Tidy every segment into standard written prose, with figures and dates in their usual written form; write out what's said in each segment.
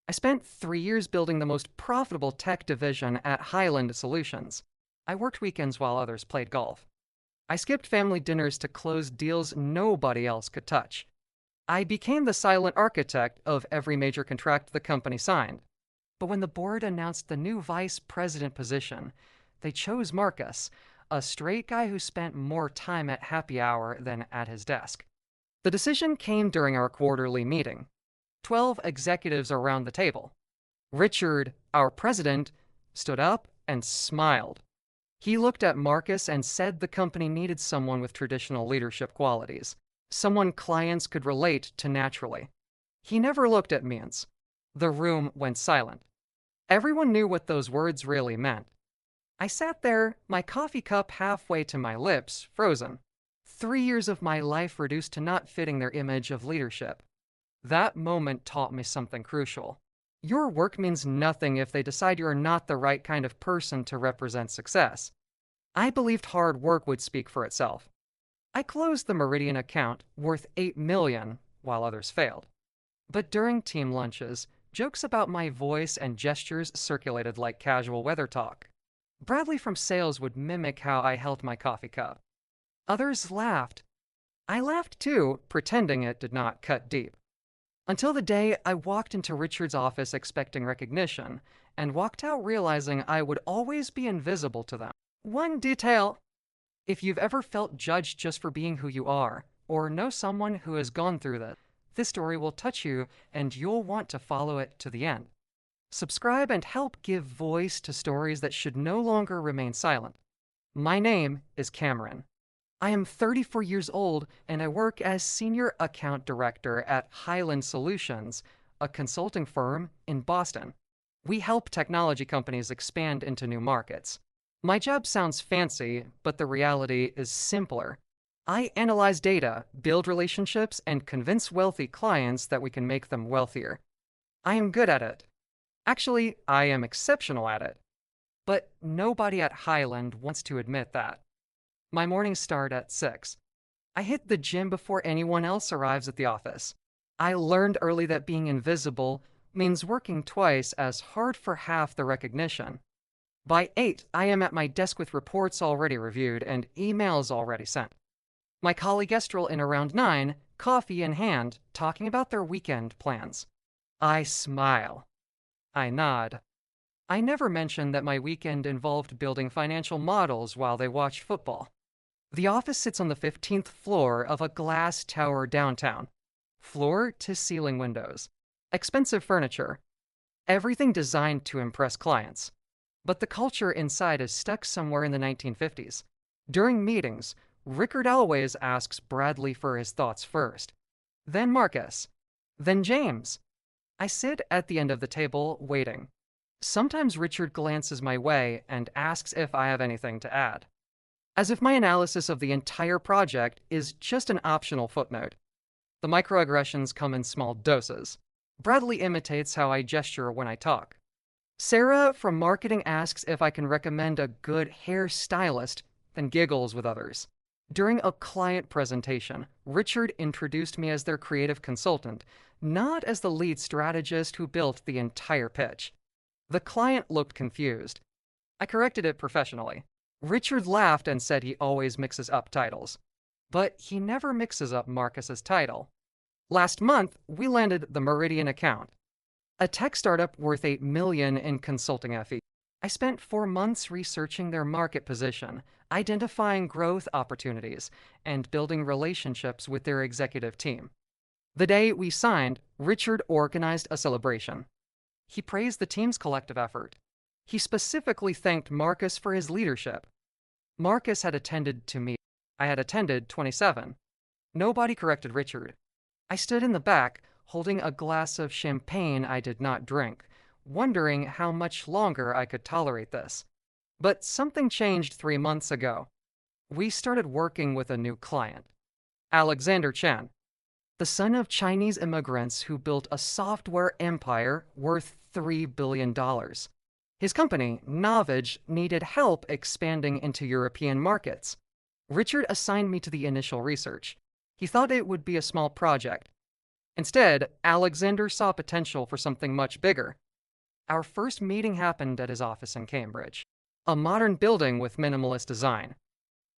I spent 3 years building the most profitable tech division at Highland Solutions. I worked weekends while others played golf. I skipped family dinners to close deals nobody else could touch. I became the silent architect of every major contract the company signed. But when the board announced the new vice president position, they chose Marcus, a straight guy who spent more time at happy hour than at his desk. The decision came during our quarterly meeting. 12 executives around the table. Richard, our president, stood up and smiled. He looked at Marcus and said the company needed someone with traditional leadership qualities, someone clients could relate to naturally. He never looked at Means. The room went silent. Everyone knew what those words really meant. I sat there, my coffee cup halfway to my lips, frozen. 3 years of my life reduced to not fitting their image of leadership. That moment taught me something crucial. Your work means nothing if they decide you're not the right kind of person to represent success. I believed hard work would speak for itself. I closed the Meridian account, worth $8 million, while others failed. But during team lunches, jokes about my voice and gestures circulated like casual weather talk. Bradley from sales would mimic how I held my coffee cup. Others laughed. I laughed too, pretending it did not cut deep. Until the day I walked into Richard's office expecting recognition, and walked out realizing I would always be invisible to them. One detail. If you've ever felt judged just for being who you are, or know someone who has gone through that, this story will touch you and you'll want to follow it to the end. Subscribe and help give voice to stories that should no longer remain silent. My name is Cameron. I am 34 years old and I work as Senior Account Director at Highland Solutions, a consulting firm in Boston. We help technology companies expand into new markets. My job sounds fancy, but the reality is simpler. I analyze data, build relationships, and convince wealthy clients that we can make them wealthier. I am good at it. Actually, I am exceptional at it. But nobody at Highland wants to admit that. My mornings start at 6. I hit the gym before anyone else arrives at the office. I learned early that being invisible means working twice as hard for half the recognition. By 8, I am at my desk with reports already reviewed and emails already sent. My colleague stroll in around 9, coffee in hand, talking about their weekend plans. I smile. I nod. I never mention that my weekend involved building financial models while they watch football. The office sits on the 15th floor of a glass tower downtown. Floor-to-ceiling windows. Expensive furniture. Everything designed to impress clients. But the culture inside is stuck somewhere in the 1950s. During meetings, Rickard always asks Bradley for his thoughts first. Then Marcus. Then James. I sit at the end of the table, waiting. Sometimes Richard glances my way and asks if I have anything to add. As if my analysis of the entire project is just an optional footnote. The microaggressions come in small doses. Bradley imitates how I gesture when I talk. Sarah from marketing asks if I can recommend a good hairstylist, then giggles with others. During a client presentation, Richard introduced me as their creative consultant, not as the lead strategist who built the entire pitch. The client looked confused. I corrected it professionally. Richard laughed and said he always mixes up titles. But he never mixes up Marcus's title. Last month, we landed the Meridian account, a tech startup worth $8 million in consulting FE. I spent 4 months researching their market position, identifying growth opportunities, and building relationships with their executive team. The day we signed, Richard organized a celebration. He praised the team's collective effort. He specifically thanked Marcus for his leadership. Marcus had attended to me. I had attended 27. Nobody corrected Richard. I stood in the back, holding a glass of champagne I did not drink, wondering how much longer I could tolerate this. But something changed 3 months ago. We started working with a new client. Alexander Chen, the son of Chinese immigrants who built a software empire worth $3 billion. His company, Novage, needed help expanding into European markets. Richard assigned me to the initial research. He thought it would be a small project. Instead, Alexander saw potential for something much bigger. Our first meeting happened at his office in Cambridge, a modern building with minimalist design.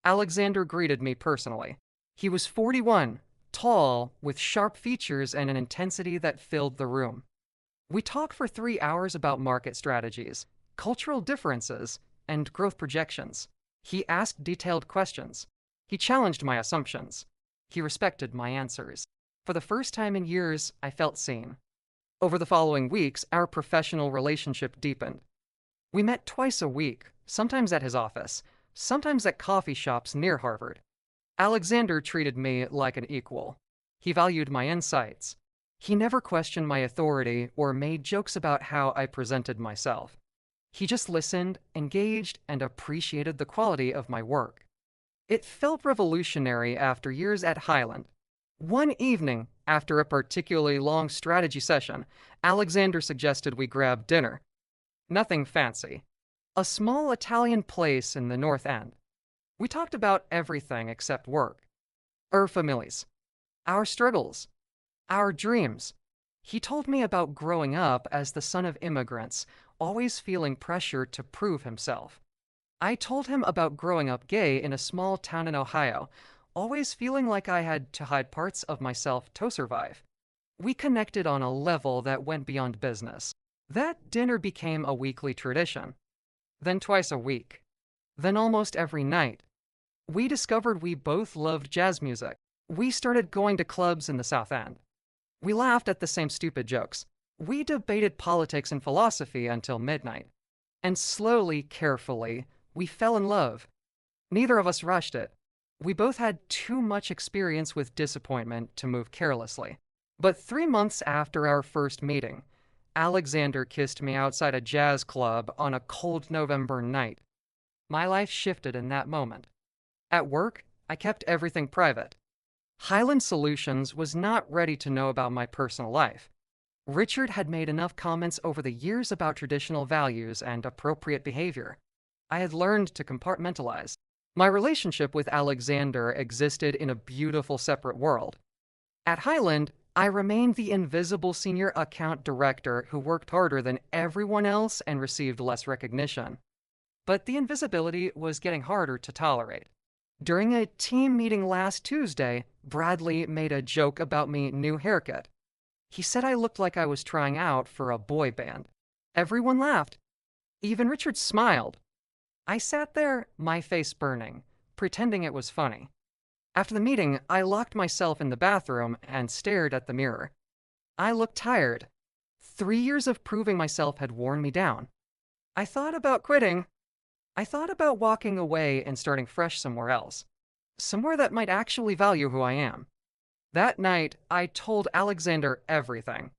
Alexander greeted me personally. He was 41, tall, with sharp features and an intensity that filled the room. We talked for 3 hours about market strategies, cultural differences, and growth projections. He asked detailed questions. He challenged my assumptions. He respected my answers. For the first time in years, I felt seen. Over the following weeks, our professional relationship deepened. We met twice a week, sometimes at his office, sometimes at coffee shops near Harvard. Alexander treated me like an equal. He valued my insights. He never questioned my authority or made jokes about how I presented myself. He just listened, engaged, and appreciated the quality of my work. It felt revolutionary after years at Highland. One evening, after a particularly long strategy session, Alexander suggested we grab dinner. Nothing fancy. A small Italian place in the North End. We talked about everything except work. Our families. Our struggles. Our dreams. He told me about growing up as the son of immigrants, always feeling pressure to prove himself. I told him about growing up gay in a small town in Ohio, always feeling like I had to hide parts of myself to survive. We connected on a level that went beyond business. That dinner became a weekly tradition. Then twice a week. Then almost every night. We discovered we both loved jazz music. We started going to clubs in the South End. We laughed at the same stupid jokes. We debated politics and philosophy until midnight. And slowly, carefully, we fell in love. Neither of us rushed it. We both had too much experience with disappointment to move carelessly. But 3 months after our first meeting, Alexander kissed me outside a jazz club on a cold November night. My life shifted in that moment. At work, I kept everything private. Highland Solutions was not ready to know about my personal life. Richard had made enough comments over the years about traditional values and appropriate behavior. I had learned to compartmentalize. My relationship with Alexander existed in a beautiful separate world. At Highland, I remained the invisible senior account director who worked harder than everyone else and received less recognition. But the invisibility was getting harder to tolerate. During a team meeting last Tuesday, Bradley made a joke about me new haircut. He said I looked like I was trying out for a boy band. Everyone laughed. Even Richard smiled. I sat there, my face burning, pretending it was funny. After the meeting, I locked myself in the bathroom and stared at the mirror. I looked tired. 3 years of proving myself had worn me down. I thought about quitting. I thought about walking away and starting fresh somewhere else. Somewhere that might actually value who I am. That night, I told Alexander everything.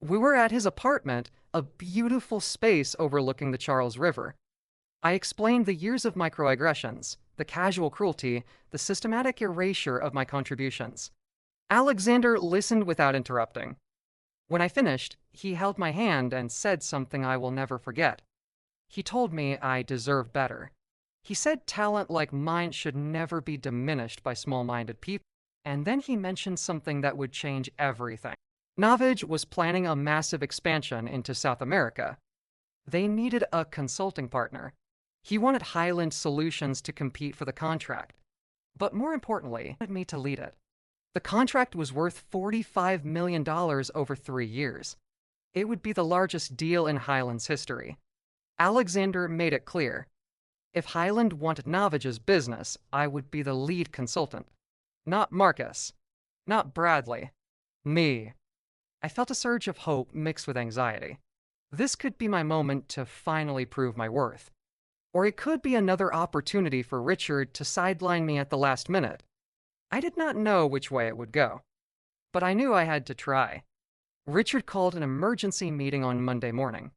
We were at his apartment, a beautiful space overlooking the Charles River. I explained the years of microaggressions, the casual cruelty, the systematic erasure of my contributions. Alexander listened without interrupting. When I finished, he held my hand and said something I will never forget. He told me I deserve better. He said talent like mine should never be diminished by small-minded people, and then he mentioned something that would change everything. Novage was planning a massive expansion into South America. They needed a consulting partner. He wanted Highland Solutions to compete for the contract. But more importantly, he wanted me to lead it. The contract was worth $45 million over 3 years. It would be the largest deal in Highland's history. Alexander made it clear. If Highland wanted Novage's business, I would be the lead consultant. Not Marcus. Not Bradley. Me. I felt a surge of hope mixed with anxiety. This could be my moment to finally prove my worth. Or it could be another opportunity for Richard to sideline me at the last minute. I did not know which way it would go. But I knew I had to try. Richard called an emergency meeting on Monday morning.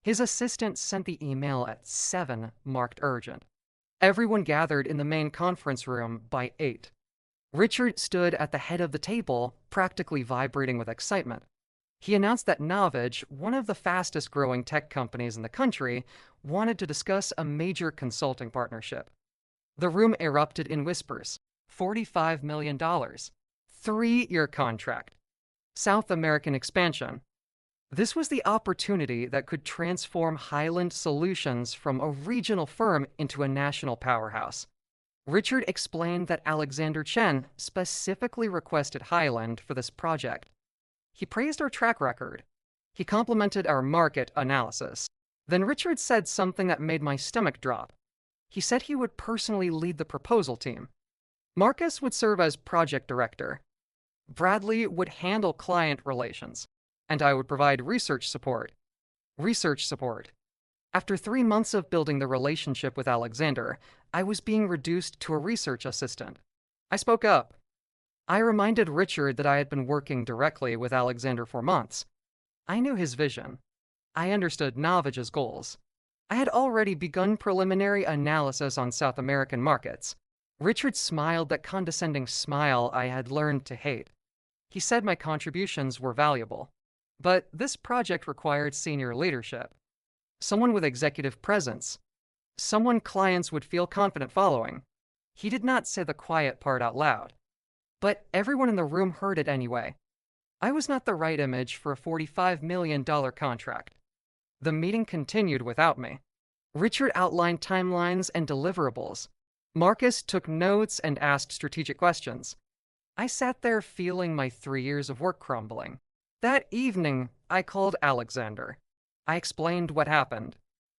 His assistant sent the email at 7, marked urgent. Everyone gathered in the main conference room by 8. Richard stood at the head of the table, practically vibrating with excitement. He announced that Novage, one of the fastest growing tech companies in the country, wanted to discuss a major consulting partnership. The room erupted in whispers. $45 million. 3-year contract. South American expansion. This was the opportunity that could transform Highland Solutions from a regional firm into a national powerhouse. Richard explained that Alexander Chen specifically requested Highland for this project. He praised our track record. He complimented our market analysis. Then Richard said something that made my stomach drop. He said he would personally lead the proposal team. Marcus would serve as project director. Bradley would handle client relations, and I would provide research support. Research support. After 3 months of building the relationship with Alexander, I was being reduced to a research assistant. I spoke up. I reminded Richard that I had been working directly with Alexander for months. I knew his vision. I understood Novage's goals. I had already begun preliminary analysis on South American markets. Richard smiled that condescending smile I had learned to hate. He said my contributions were valuable. But this project required senior leadership. Someone with executive presence. Someone clients would feel confident following. He did not say the quiet part out loud. But everyone in the room heard it anyway. I was not the right image for a $45 million contract. The meeting continued without me. Richard outlined timelines and deliverables. Marcus took notes and asked strategic questions. I sat there feeling my 3 years of work crumbling. That evening, I called Alexander. I explained what happened.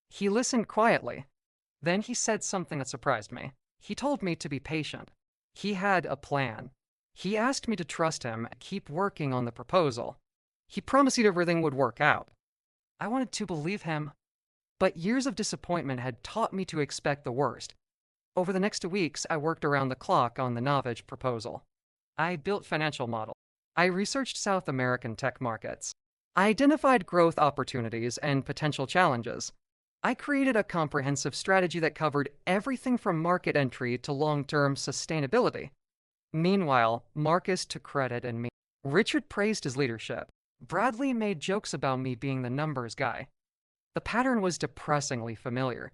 He listened quietly. Then he said something that surprised me. He told me to be patient. He had a plan. He asked me to trust him and keep working on the proposal. He promised everything would work out. I wanted to believe him. But years of disappointment had taught me to expect the worst. Over the next 2 weeks, I worked around the clock on the Novage proposal. I built financial models. I researched South American tech markets. I identified growth opportunities and potential challenges. I created a comprehensive strategy that covered everything from market entry to long-term sustainability. Meanwhile, Marcus took credit and me. Richard praised his leadership. Bradley made jokes about me being the numbers guy. The pattern was depressingly familiar.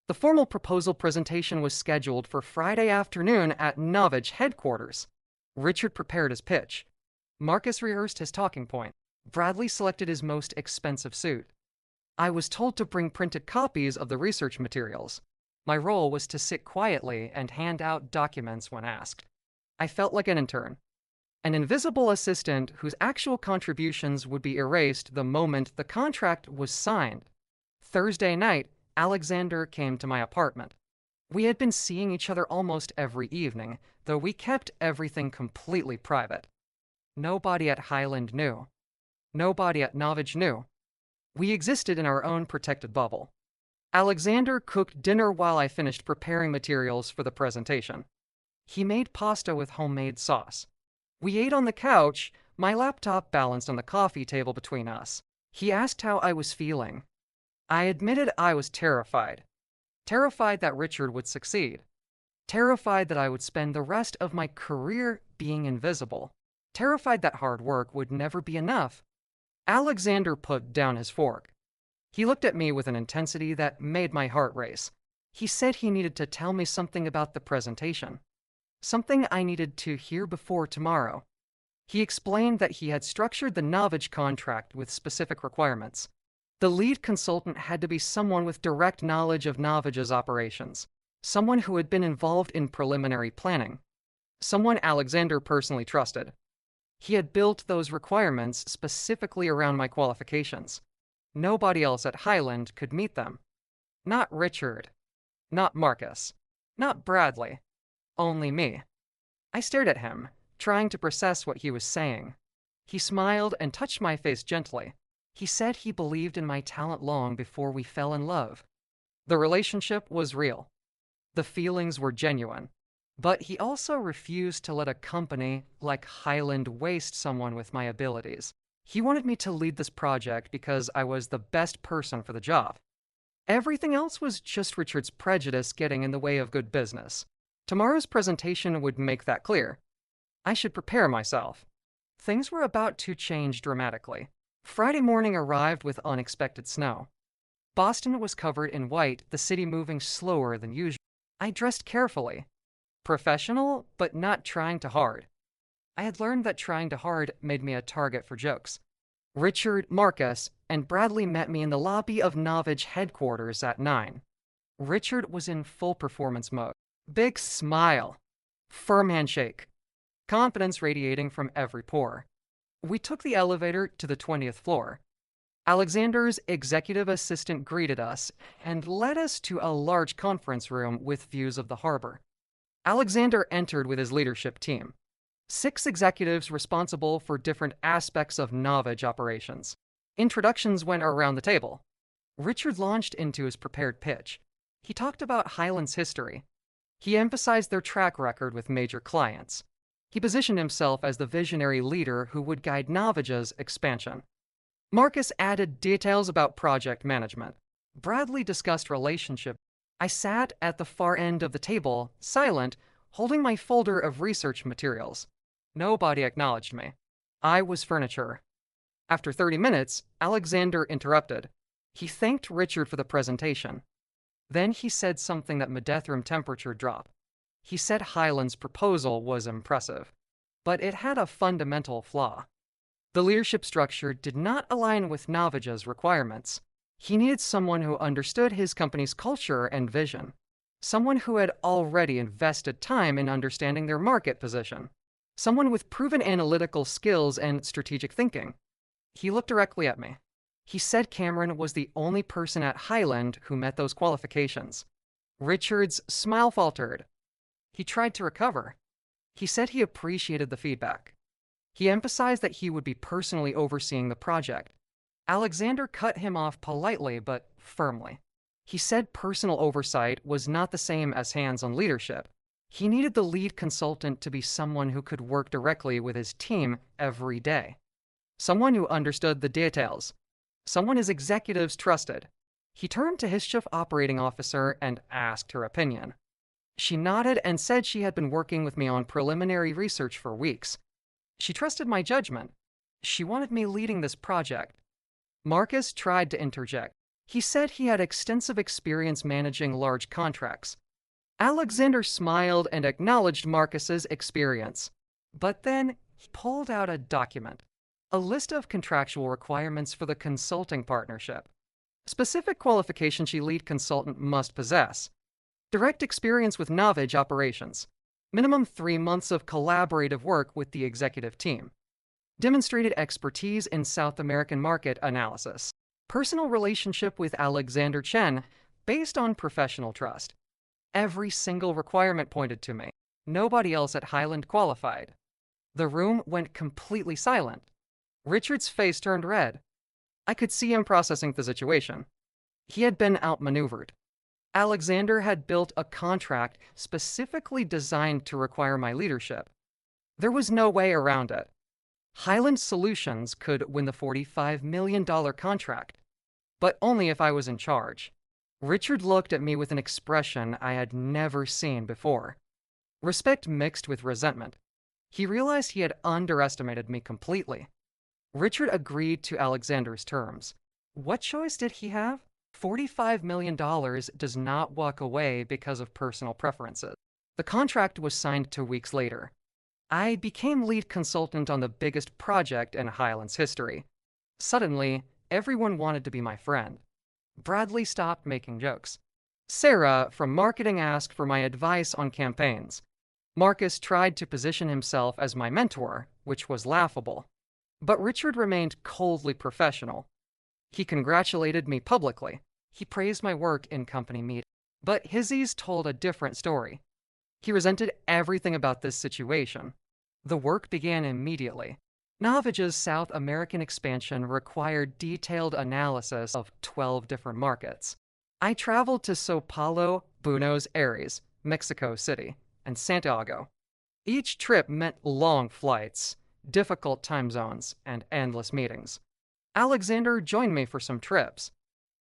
The formal proposal presentation was scheduled for Friday afternoon at Novage headquarters. Richard prepared his pitch. Marcus rehearsed his talking point. Bradley selected his most expensive suit. I was told to bring printed copies of the research materials. My role was to sit quietly and hand out documents when asked. I felt like an intern, an invisible assistant whose actual contributions would be erased the moment the contract was signed. Thursday night, Alexander came to my apartment. We had been seeing each other almost every evening, though we kept everything completely private. Nobody at Highland knew. Nobody at Novage knew. We existed in our own protected bubble. Alexander cooked dinner while I finished preparing materials for the presentation. He made pasta with homemade sauce. We ate on the couch, my laptop balanced on the coffee table between us. He asked how I was feeling. I admitted I was terrified. Terrified that Richard would succeed. Terrified that I would spend the rest of my career being invisible. Terrified that hard work would never be enough. Alexander put down his fork. He looked at me with an intensity that made my heart race. He said he needed to tell me something about the presentation. Something I needed to hear before tomorrow. He explained that he had structured the Novage contract with specific requirements. The lead consultant had to be someone with direct knowledge of Novage's operations, someone who had been involved in preliminary planning, someone Alexander personally trusted. He had built those requirements specifically around my qualifications. Nobody else at Highland could meet them. Not Richard. Not Marcus. Not Bradley. Only me. I stared at him, trying to process what he was saying. He smiled and touched my face gently. He said he believed in my talent long before we fell in love. The relationship was real. The feelings were genuine. But he also refused to let a company like Highland waste someone with my abilities. He wanted me to lead this project because I was the best person for the job. Everything else was just Richard's prejudice getting in the way of good business. Tomorrow's presentation would make that clear. I should prepare myself. Things were about to change dramatically. Friday morning arrived with unexpected snow. Boston was covered in white, the city moving slower than usual. I dressed carefully. Professional, but not trying too hard. I had learned that trying too hard made me a target for jokes. Richard, Marcus, and Bradley met me in the lobby of Novage headquarters at 9. Richard was in full performance mode. Big smile. Firm handshake. Confidence radiating from every pore. We took the elevator to the 20th floor. Alexander's executive assistant greeted us and led us to a large conference room with views of the harbor. Alexander entered with his leadership team. 6 executives responsible for different aspects of Novage operations. Introductions went around the table. Richard launched into his prepared pitch. He talked about Highland's history. He emphasized their track record with major clients. He positioned himself as the visionary leader who would guide Novage's expansion. Marcus added details about project management. Bradley discussed relationship. I sat at the far end of the table, silent, holding my folder of research materials. Nobody acknowledged me. I was furniture. After 30 minutes, Alexander interrupted. He thanked Richard for the presentation. Then he said something that made the death room temperature drop. He said Highland's proposal was impressive, but it had a fundamental flaw. The leadership structure did not align with Novage's requirements. He needed someone who understood his company's culture and vision, someone who had already invested time in understanding their market position, someone with proven analytical skills and strategic thinking. He looked directly at me. He said Cameron was the only person at Highland who met those qualifications. Richard's smile faltered. He tried to recover. He said he appreciated the feedback. He emphasized that he would be personally overseeing the project. Alexander cut him off politely but firmly. He said personal oversight was not the same as hands-on leadership. He needed the lead consultant to be someone who could work directly with his team every day. Someone who understood the details. Someone his executives trusted. He turned to his chief operating officer and asked her opinion. She nodded and said she had been working with me on preliminary research for weeks. She trusted my judgment. She wanted me leading this project. Marcus tried to interject. He said he had extensive experience managing large contracts. Alexander smiled and acknowledged Marcus's experience. But then he pulled out a document, a list of contractual requirements for the consulting partnership. Specific qualifications your lead consultant must possess. Direct experience with Novage operations. Minimum 3 months of collaborative work with the executive team. Demonstrated expertise in South American market analysis. Personal relationship with Alexander Chen based on professional trust. Every single requirement pointed to me. Nobody else at Highland qualified. The room went completely silent. Richard's face turned red. I could see him processing the situation. He had been outmaneuvered. Alexander had built a contract specifically designed to require my leadership. There was no way around it. Highland Solutions could win the $45 million contract, but only if I was in charge. Richard looked at me with an expression I had never seen before. Respect mixed with resentment. He realized he had underestimated me completely. Richard agreed to Alexander's terms. What choice did he have? $45 million does not walk away because of personal preferences. The contract was signed 2 weeks later. I became lead consultant on the biggest project in Highland's history. Suddenly, everyone wanted to be my friend. Bradley stopped making jokes. Sarah from marketing asked for my advice on campaigns. Marcus tried to position himself as my mentor, which was laughable. But Richard remained coldly professional. He congratulated me publicly. He praised my work in company meetings. But Hizzies told a different story. He resented everything about this situation. The work began immediately. Novage's South American expansion required detailed analysis of 12 different markets. I traveled to Sao Paulo, Buenos Aires, Mexico City, and Santiago. Each trip meant long flights, difficult time zones, and endless meetings. Alexander joined me for some trips.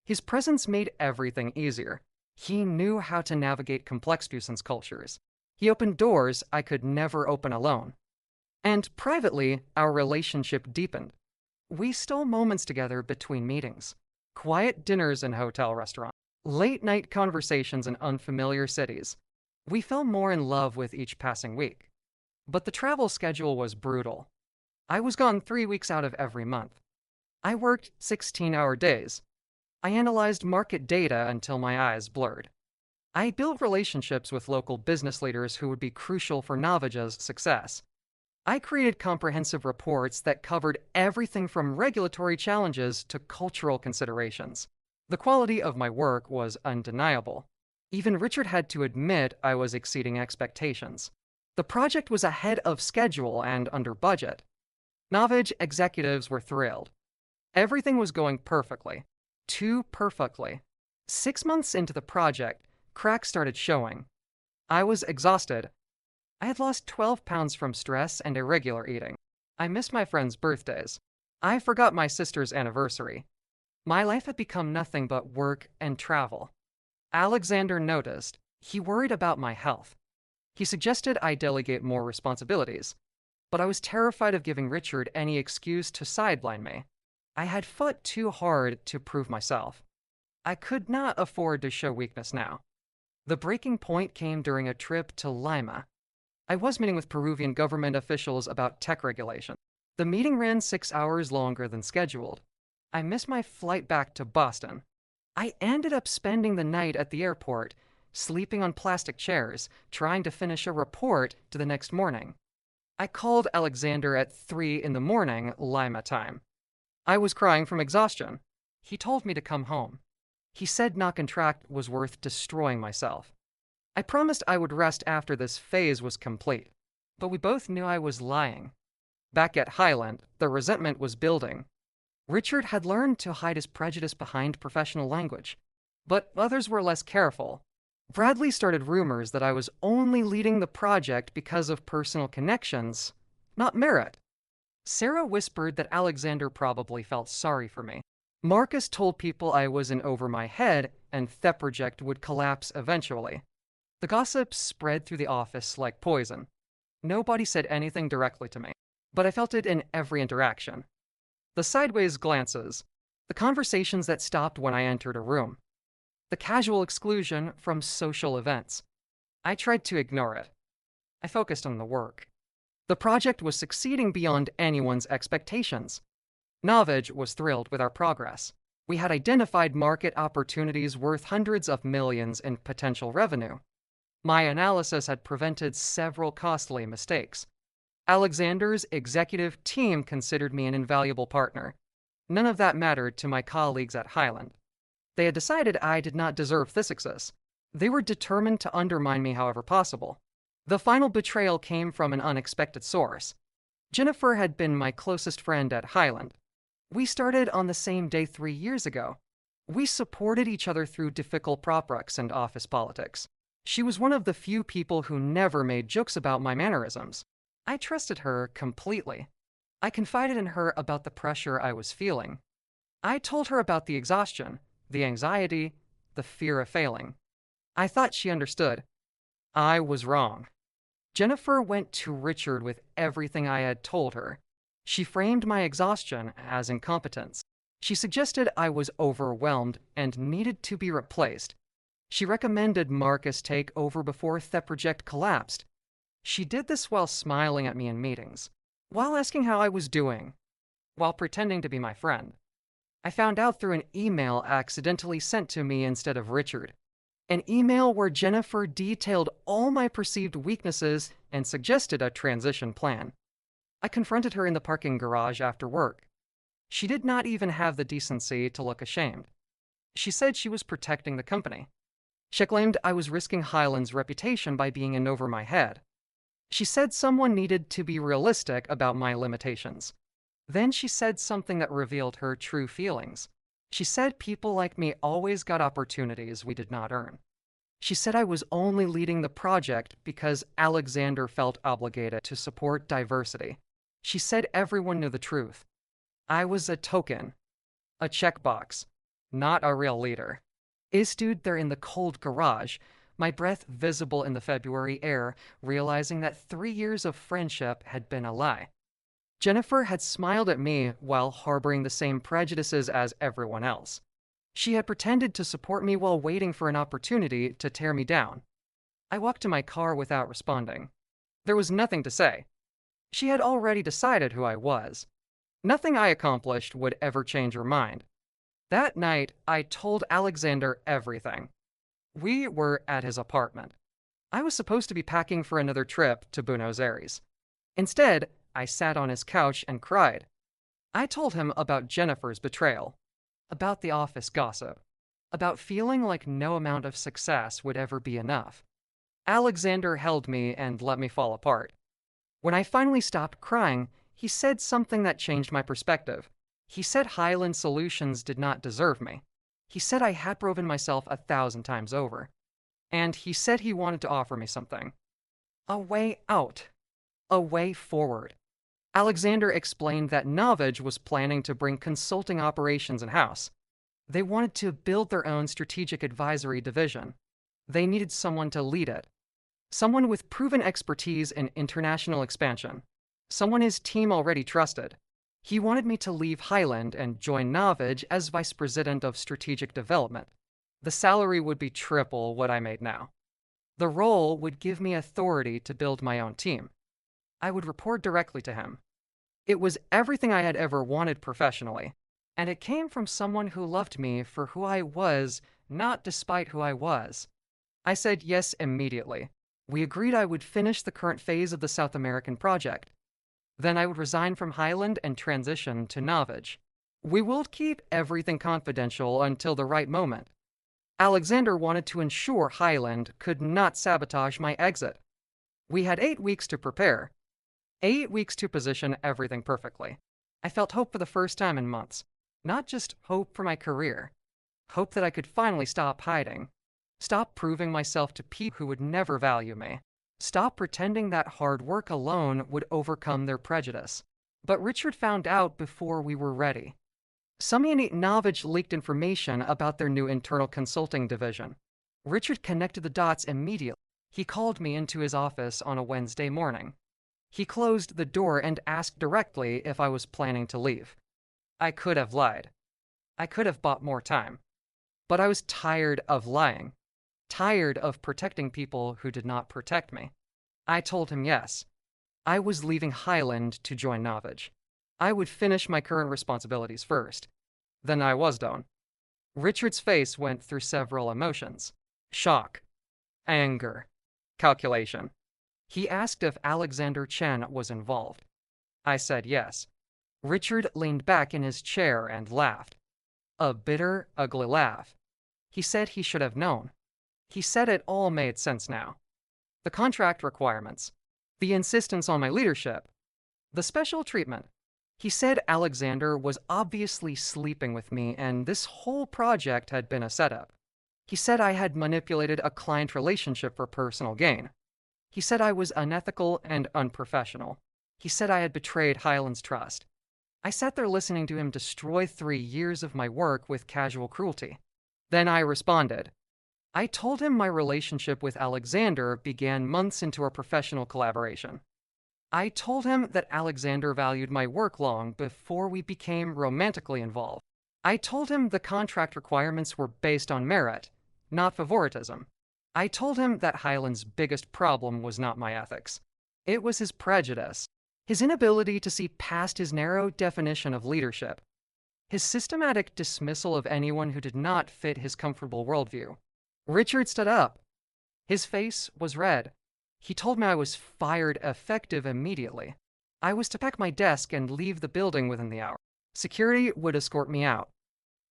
His presence made everything easier. He knew how to navigate complex business cultures. He opened doors I could never open alone. And privately, our relationship deepened. We stole moments together between meetings. Quiet dinners in hotel restaurants. Late-night conversations in unfamiliar cities. We fell more in love with each passing week. But the travel schedule was brutal. I was gone 3 weeks out of every month. I worked 16-hour days. I analyzed market data until my eyes blurred. I built relationships with local business leaders who would be crucial for Navaja's success. I created comprehensive reports that covered everything from regulatory challenges to cultural considerations. The quality of my work was undeniable. Even Richard had to admit I was exceeding expectations. The project was ahead of schedule and under budget. Navaj executives were thrilled. Everything was going perfectly. Too perfectly. 6 months into the project, cracks started showing. I was exhausted. I had lost 12 pounds from stress and irregular eating. I missed my friends' birthdays. I forgot my sister's anniversary. My life had become nothing but work and travel. Alexander noticed. He worried about my health. He suggested I delegate more responsibilities, but I was terrified of giving Richard any excuse to sideline me. I had fought too hard to prove myself. I could not afford to show weakness now. The breaking point came during a trip to Lima. I was meeting with Peruvian government officials about tech regulation. The meeting ran 6 hours longer than scheduled. I missed my flight back to Boston. I ended up spending the night at the airport, sleeping on plastic chairs, trying to finish a report to the next morning. I called Alexander at 3 in the morning, Lima time. I was crying from exhaustion. He told me to come home. He said not contract was worth destroying myself. I promised I would rest after this phase was complete, but we both knew I was lying. Back at Highland, the resentment was building. Richard had learned to hide his prejudice behind professional language, but others were less careful. Bradley started rumors that I was only leading the project because of personal connections, not merit. Sarah whispered that Alexander probably felt sorry for me. Marcus told people I was in over my head and TheProject would collapse eventually. The gossip spread through the office like poison. Nobody said anything directly to me, but I felt it in every interaction. The sideways glances, the conversations that stopped when I entered a room, the casual exclusion from social events. I tried to ignore it. I focused on the work. The project was succeeding beyond anyone's expectations. Navaj was thrilled with our progress. We had identified market opportunities worth hundreds of millions in potential revenue. My analysis had prevented several costly mistakes. Alexander's executive team considered me an invaluable partner. None of that mattered to my colleagues at Highland. They had decided I did not deserve this success. They were determined to undermine me however possible. The final betrayal came from an unexpected source. Jennifer had been my closest friend at Highland. We started on the same day 3 years ago. We supported each other through difficult projects and office politics. She was one of the few people who never made jokes about my mannerisms. I trusted her completely. I confided in her about the pressure I was feeling. I told her about the exhaustion, the anxiety, the fear of failing. I thought she understood. I was wrong. Jennifer went to Richard with everything I had told her. She framed my exhaustion as incompetence. She suggested I was overwhelmed and needed to be replaced. She recommended Marcus take over before TheProject collapsed. She did this while smiling at me in meetings, while asking how I was doing, while pretending to be my friend. I found out through an email accidentally sent to me instead of Richard. An email where Jennifer detailed all my perceived weaknesses and suggested a transition plan. I confronted her in the parking garage after work. She did not even have the decency to look ashamed. She said she was protecting the company. She claimed I was risking Highland's reputation by being in over my head. She said someone needed to be realistic about my limitations. Then she said something that revealed her true feelings. She said people like me always got opportunities we did not earn. She said I was only leading the project because Alexander felt obligated to support diversity. She said everyone knew the truth. I was a token, a checkbox, not a real leader. I stood there in the cold garage, my breath visible in the February air, realizing that 3 years of friendship had been a lie. Jennifer had smiled at me while harboring the same prejudices as everyone else. She had pretended to support me while waiting for an opportunity to tear me down. I walked to my car without responding. There was nothing to say. She had already decided who I was. Nothing I accomplished would ever change her mind. That night, I told Alexander everything. We were at his apartment. I was supposed to be packing for another trip to Buenos Aires. Instead, I sat on his couch and cried. I told him about Jennifer's betrayal, about the office gossip, about feeling like no amount of success would ever be enough. Alexander held me and let me fall apart. When I finally stopped crying, he said something that changed my perspective. He said Highland Solutions did not deserve me. He said I had proven myself 1,000 times over. And he said he wanted to offer me something. A way out. A way forward. Alexander explained that Novage was planning to bring consulting operations in-house. They wanted to build their own strategic advisory division. They needed someone to lead it. Someone with proven expertise in international expansion. Someone his team already trusted. He wanted me to leave Highland and join Novage as Vice President of Strategic Development. The salary would be triple what I made now. The role would give me authority to build my own team. I would report directly to him. It was everything I had ever wanted professionally, and it came from someone who loved me for who I was, not despite who I was. I said yes immediately. We agreed I would finish the current phase of the South American project. Then I would resign from Highland and transition to Novage. We will keep everything confidential until the right moment. Alexander wanted to ensure Highland could not sabotage my exit. We had 8 weeks to prepare. 8 weeks to position everything perfectly. I felt hope for the first time in months. Not just hope for my career. Hope that I could finally stop hiding. Stop proving myself to people who would never value me. Stop pretending that hard work alone would overcome their prejudice. But Richard found out before we were ready. Sami and Novage leaked information about their new internal consulting division. Richard connected the dots immediately. He called me into his office on a Wednesday morning. He closed the door and asked directly if I was planning to leave. I could have lied. I could have bought more time. But I was tired of lying. Tired of protecting people who did not protect me. I told him yes. I was leaving Highland to join Novage. I would finish my current responsibilities first. Then I was done. Richard's face went through several emotions. Shock. Anger. Calculation. He asked if Alexander Chen was involved. I said yes. Richard leaned back in his chair and laughed. A bitter, ugly laugh. He said he should have known. He said it all made sense now. The contract requirements. The insistence on my leadership. The special treatment. He said Alexander was obviously sleeping with me and this whole project had been a setup. He said I had manipulated a client relationship for personal gain. He said I was unethical and unprofessional. He said I had betrayed Highland's trust. I sat there listening to him destroy 3 years of my work with casual cruelty. Then I responded. I told him my relationship with Alexander began months into our professional collaboration. I told him that Alexander valued my work long before we became romantically involved. I told him the contract requirements were based on merit, not favoritism. I told him that Highland's biggest problem was not my ethics. It was his prejudice, his inability to see past his narrow definition of leadership, his systematic dismissal of anyone who did not fit his comfortable worldview. Richard stood up. His face was red. He told me I was fired effective immediately. I was to pack my desk and leave the building within the hour. Security would escort me out.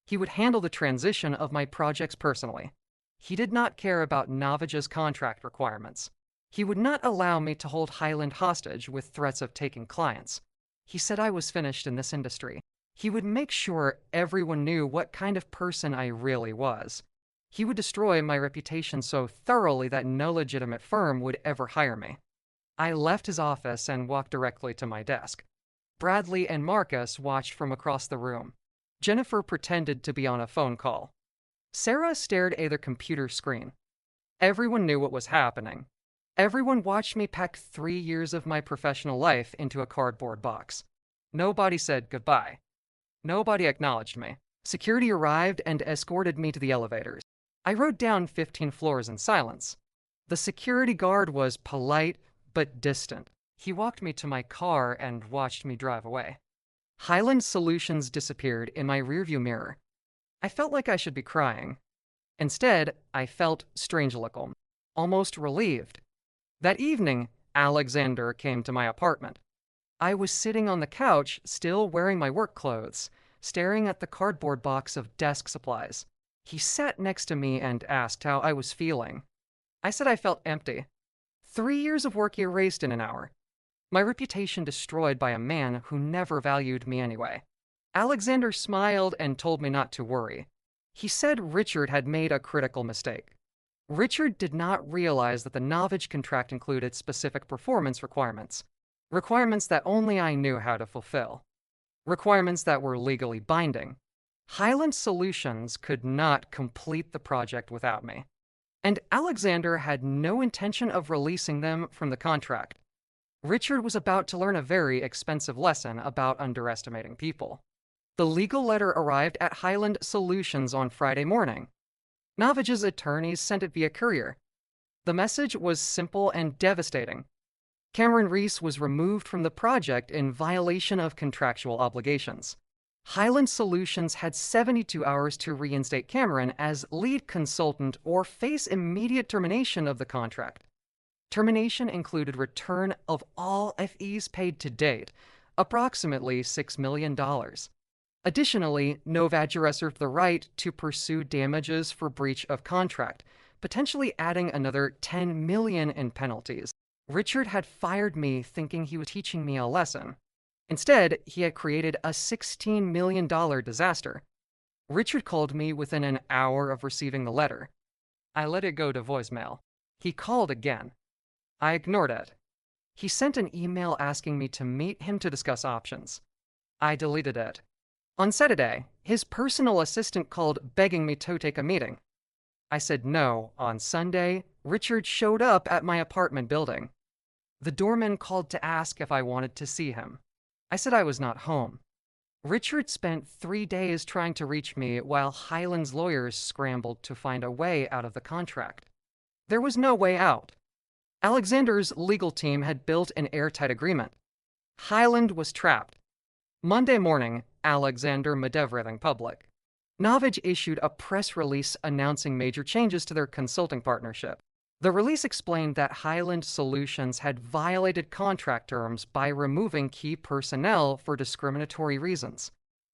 He would handle the transition of my projects personally. He did not care about Novage's contract requirements. He would not allow me to hold Highland hostage with threats of taking clients. He said I was finished in this industry. He would make sure everyone knew what kind of person I really was. He would destroy my reputation so thoroughly that no legitimate firm would ever hire me. I left his office and walked directly to my desk. Bradley and Marcus watched from across the room. Jennifer pretended to be on a phone call. Sarah stared at their computer screen. Everyone knew what was happening. Everyone watched me pack 3 years of my professional life into a cardboard box. Nobody said goodbye. Nobody acknowledged me. Security arrived and escorted me to the elevators. I rode down 15 floors in silence. The security guard was polite, but distant. He walked me to my car and watched me drive away. Highland Solutions disappeared in my rearview mirror. I felt like I should be crying. Instead, I felt strangelical, almost relieved. That evening, Alexander came to my apartment. I was sitting on the couch, still wearing my work clothes, staring at the cardboard box of desk supplies. He sat next to me and asked how I was feeling. I said I felt empty. 3 years of work erased in an hour. My reputation destroyed by a man who never valued me anyway. Alexander smiled and told me not to worry. He said Richard had made a critical mistake. Richard did not realize that the Novage contract included specific performance requirements. Requirements that only I knew how to fulfill. Requirements that were legally binding. Highland Solutions could not complete the project without me. And Alexander had no intention of releasing them from the contract. Richard was about to learn a very expensive lesson about underestimating people. The legal letter arrived at Highland Solutions on Friday morning. Novage's attorneys sent it via courier. The message was simple and devastating. Cameron Reese was removed from the project in violation of contractual obligations. Highland Solutions had 72 hours to reinstate Cameron as lead consultant or face immediate termination of the contract. Termination included return of all fees paid to date, approximately $6 million. Additionally, Novage reserved the right to pursue damages for breach of contract, potentially adding another $10 million in penalties. Richard had fired me thinking he was teaching me a lesson. Instead, he had created a $16 million disaster. Richard called me within an hour of receiving the letter. I let it go to voicemail. He called again. I ignored it. He sent an email asking me to meet him to discuss options. I deleted it. On Saturday, his personal assistant called begging me to take a meeting. I said no. On Sunday, Richard showed up at my apartment building. The doorman called to ask if I wanted to see him. I said I was not home. Richard spent 3 days trying to reach me while Highland's lawyers scrambled to find a way out of the contract. There was no way out. Alexander's legal team had built an airtight agreement. Highland was trapped. Monday morning, Alexander made everything public. Novage issued a press release announcing major changes to their consulting partnership. The release explained that Highland Solutions had violated contract terms by removing key personnel for discriminatory reasons.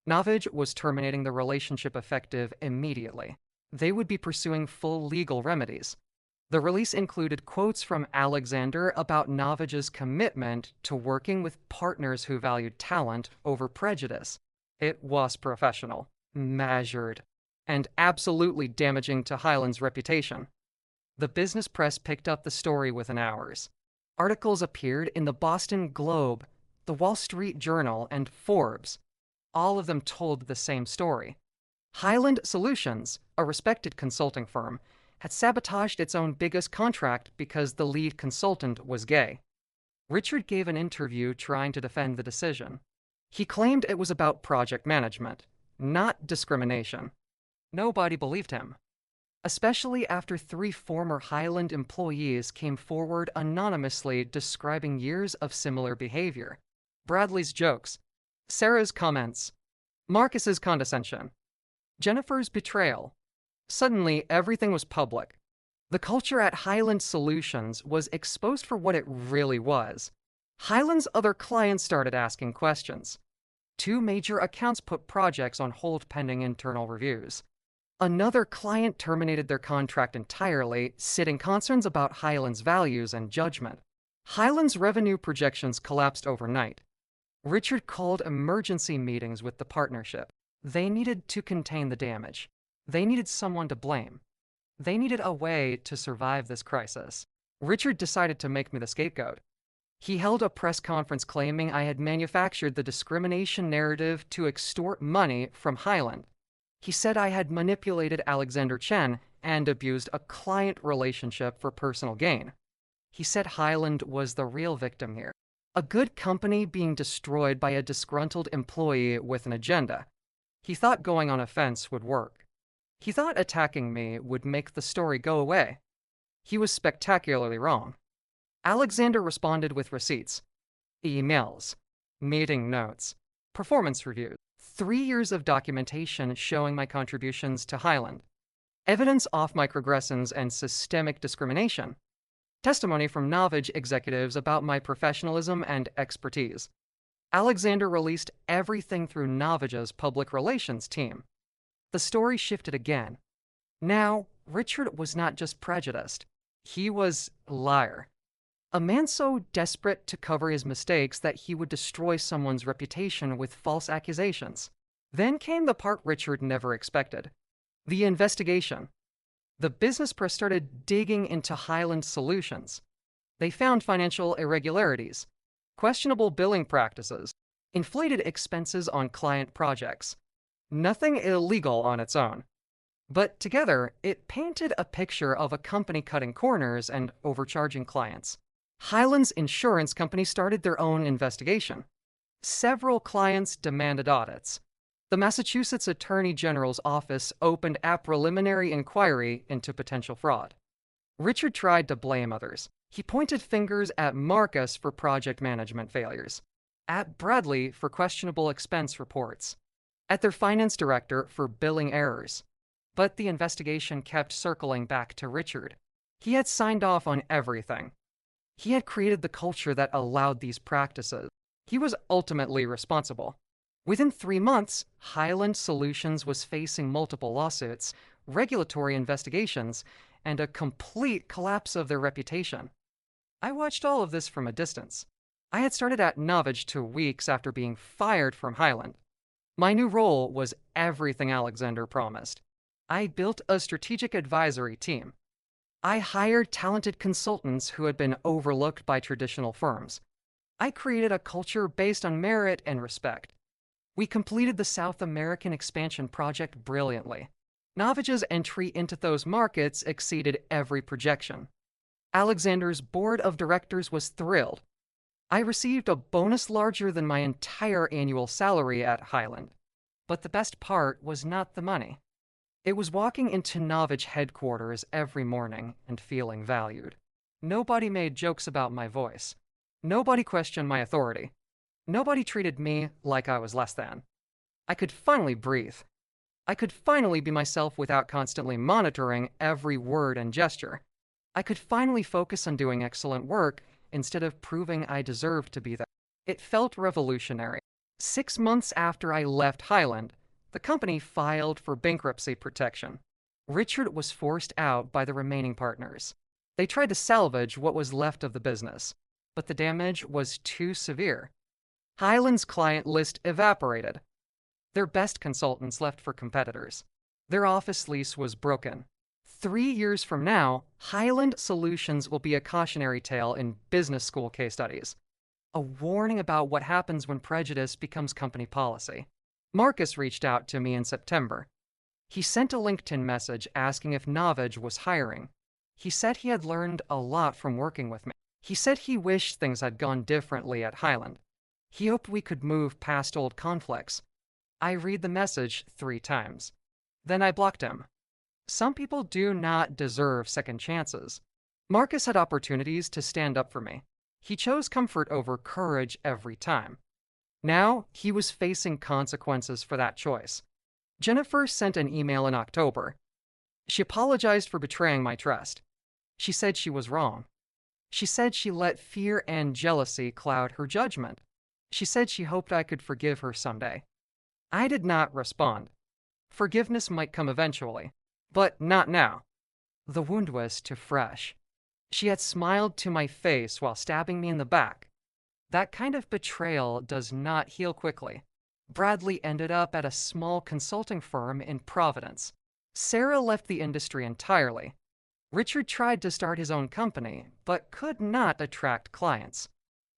Novage was terminating the relationship effective immediately. They would be pursuing full legal remedies. The release included quotes from Alexander about Novage's commitment to working with partners who valued talent over prejudice. It was professional, measured, and absolutely damaging to Highland's reputation. The business press picked up the story within hours. Articles appeared in the Boston Globe, the Wall Street Journal, and Forbes. All of them told the same story. Highland Solutions, a respected consulting firm, had sabotaged its own biggest contract because the lead consultant was gay. Richard gave an interview trying to defend the decision. He claimed it was about project management, not discrimination. Nobody believed him, especially after 3 former Highland employees came forward anonymously describing years of similar behavior. Bradley's jokes, Sarah's comments, Marcus's condescension, Jennifer's betrayal. Suddenly, everything was public. The culture at Highland Solutions was exposed for what it really was. Highland's other clients started asking questions. 2 major accounts put projects on hold pending internal reviews. Another client terminated their contract entirely, citing concerns about Highland's values and judgment. Highland's revenue projections collapsed overnight. Richard called emergency meetings with the partnership. They needed to contain the damage. They needed someone to blame. They needed a way to survive this crisis. Richard decided to make me the scapegoat. He held a press conference claiming I had manufactured the discrimination narrative to extort money from Highland. He said I had manipulated Alexander Chen and abused a client relationship for personal gain. He said Highland was the real victim here. A good company being destroyed by a disgruntled employee with an agenda. He thought going on offense would work. He thought attacking me would make the story go away. He was spectacularly wrong. Alexander responded with receipts, emails, meeting notes, performance reviews, 3 years of documentation showing my contributions to Highland, evidence off microaggressions and systemic discrimination, testimony from Novage executives about my professionalism and expertise. Alexander released everything through Novage's public relations team. The story shifted again. Now, Richard was not just prejudiced. He was a liar. A man so desperate to cover his mistakes that he would destroy someone's reputation with false accusations. Then came the part Richard never expected. The investigation. The business press started digging into Highland Solutions. They found financial irregularities, questionable billing practices, inflated expenses on client projects. Nothing illegal on its own. But together, it painted a picture of a company cutting corners and overcharging clients. Highland's insurance company started their own investigation. Several clients demanded audits. The Massachusetts Attorney General's office opened a preliminary inquiry into potential fraud. Richard tried to blame others. He pointed fingers at Marcus for project management failures, at Bradley for questionable expense reports, at their finance director for billing errors. But the investigation kept circling back to Richard. He had signed off on everything. He had created the culture that allowed these practices. He was ultimately responsible. Within 3 months, Highland Solutions was facing multiple lawsuits, regulatory investigations, and a complete collapse of their reputation. I watched all of this from a distance. I had started at Novage 2 weeks after being fired from Highland. My new role was everything Alexander promised. I built a strategic advisory team. I hired talented consultants who had been overlooked by traditional firms. I created a culture based on merit and respect. We completed the South American expansion project brilliantly. Novage's entry into those markets exceeded every projection. Alexander's board of directors was thrilled. I received a bonus larger than my entire annual salary at Highland. But the best part was not the money. It was walking into Novage headquarters every morning and feeling valued. Nobody made jokes about my voice. Nobody questioned my authority. Nobody treated me like I was less than. I could finally breathe. I could finally be myself without constantly monitoring every word and gesture. I could finally focus on doing excellent work instead of proving I deserved to be there. It felt revolutionary. 6 months after I left Highland, the company filed for bankruptcy protection. Richard was forced out by the remaining partners. They tried to salvage what was left of the business, but the damage was too severe. Highland's client list evaporated. Their best consultants left for competitors. Their office lease was broken. 3 years from now, Highland Solutions will be a cautionary tale in business school case studies. A warning about what happens when prejudice becomes company policy. Marcus reached out to me in September. He sent a LinkedIn message asking if Novage was hiring. He said he had learned a lot from working with me. He said he wished things had gone differently at Highland. He hoped we could move past old conflicts. I read the message 3 times. Then I blocked him. Some people do not deserve second chances. Marcus had opportunities to stand up for me. He chose comfort over courage every time. Now, he was facing consequences for that choice. Jennifer sent an email in October. She apologized for betraying my trust. She said she was wrong. She said she let fear and jealousy cloud her judgment. She said she hoped I could forgive her someday. I did not respond. Forgiveness might come eventually, but not now. The wound was too fresh. She had smiled to my face while stabbing me in the back. That kind of betrayal does not heal quickly. Bradley ended up at a small consulting firm in Providence. Sarah left the industry entirely. Richard tried to start his own company, but could not attract clients.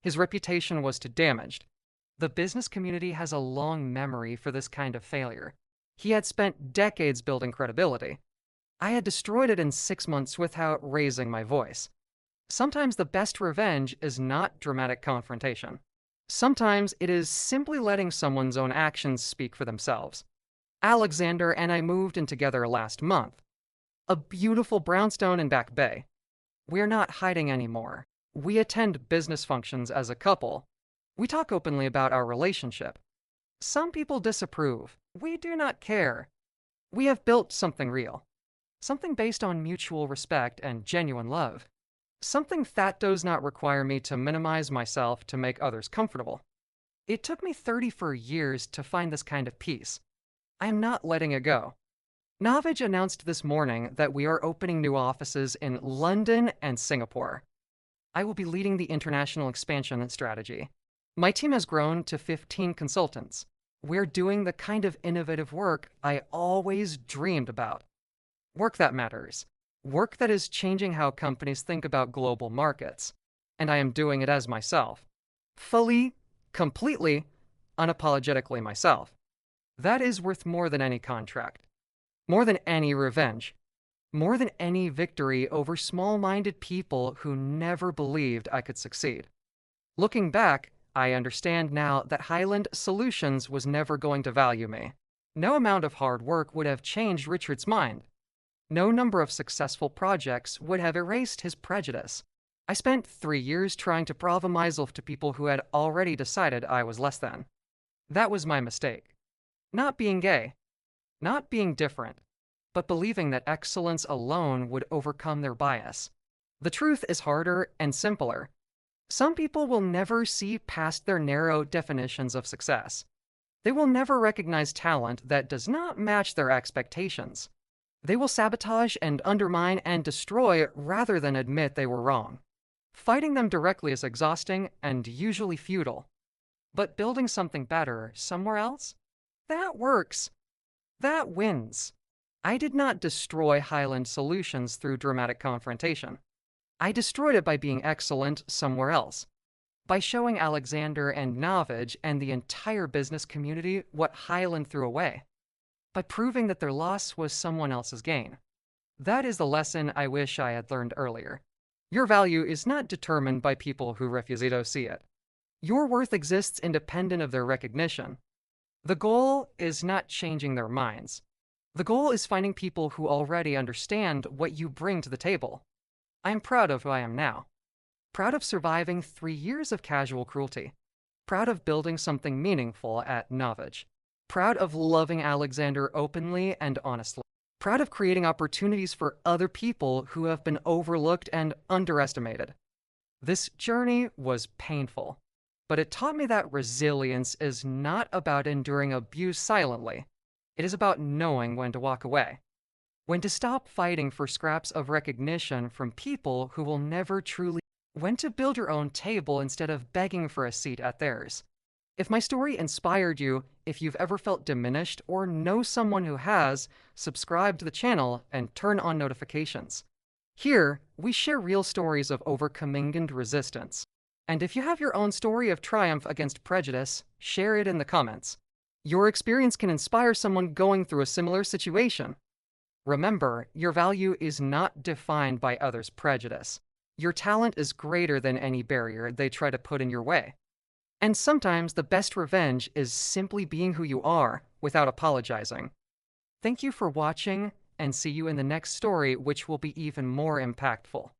His reputation was too damaged. The business community has a long memory for this kind of failure. He had spent decades building credibility. I had destroyed it in 6 months without raising my voice. Sometimes the best revenge is not dramatic confrontation. Sometimes it is simply letting someone's own actions speak for themselves. Alexander and I moved in together last month. A beautiful brownstone in Back Bay. We're not hiding anymore. We attend business functions as a couple. We talk openly about our relationship. Some people disapprove. We do not care. We have built something real. Something based on mutual respect and genuine love. Something that does not require me to minimize myself to make others comfortable. It took me 34 years to find this kind of peace. I am not letting it go. Navaj announced this morning that we are opening new offices in London and Singapore. I will be leading the international expansion strategy. My team has grown to 15 consultants. We're doing the kind of innovative work I always dreamed about. Work that matters. Work that is changing how companies think about global markets. And I am doing it as myself. Fully, completely, unapologetically myself. That is worth more than any contract. More than any revenge. More than any victory over small-minded people who never believed I could succeed. Looking back, I understand now that Highland Solutions was never going to value me. No amount of hard work would have changed Richard's mind. No number of successful projects would have erased his prejudice. I spent 3 years trying to prove myself to people who had already decided I was less than. That was my mistake. Not being gay. Not being different. But believing that excellence alone would overcome their bias. The truth is harder and simpler. Some people will never see past their narrow definitions of success. They will never recognize talent that does not match their expectations. They will sabotage and undermine and destroy rather than admit they were wrong. Fighting them directly is exhausting and usually futile. But building something better somewhere else? That works. That wins. I did not destroy Highland Solutions through dramatic confrontation. I destroyed it by being excellent somewhere else. By showing Alexander and Navaj and the entire business community what Highland threw away. By proving that their loss was someone else's gain. That is the lesson I wish I had learned earlier. Your value is not determined by people who refuse to see it. Your worth exists independent of their recognition. The goal is not changing their minds. The goal is finding people who already understand what you bring to the table. I am proud of who I am now. Proud of surviving 3 years of casual cruelty. Proud of building something meaningful at Navaj. Proud of loving Alexander openly and honestly. Proud of creating opportunities for other people who have been overlooked and underestimated. This journey was painful, but it taught me that resilience is not about enduring abuse silently. It is about knowing when to walk away. When to stop fighting for scraps of recognition from people who will never truly. When to build your own table instead of begging for a seat at theirs. If my story inspired you, if you've ever felt diminished or know someone who has, subscribe to the channel and turn on notifications. Here, we share real stories of overcoming resistance. And if you have your own story of triumph against prejudice, share it in the comments. Your experience can inspire someone going through a similar situation. Remember, your value is not defined by others' prejudice. Your talent is greater than any barrier they try to put in your way. And sometimes the best revenge is simply being who you are without apologizing. Thank you for watching, and see you in the next story, which will be even more impactful.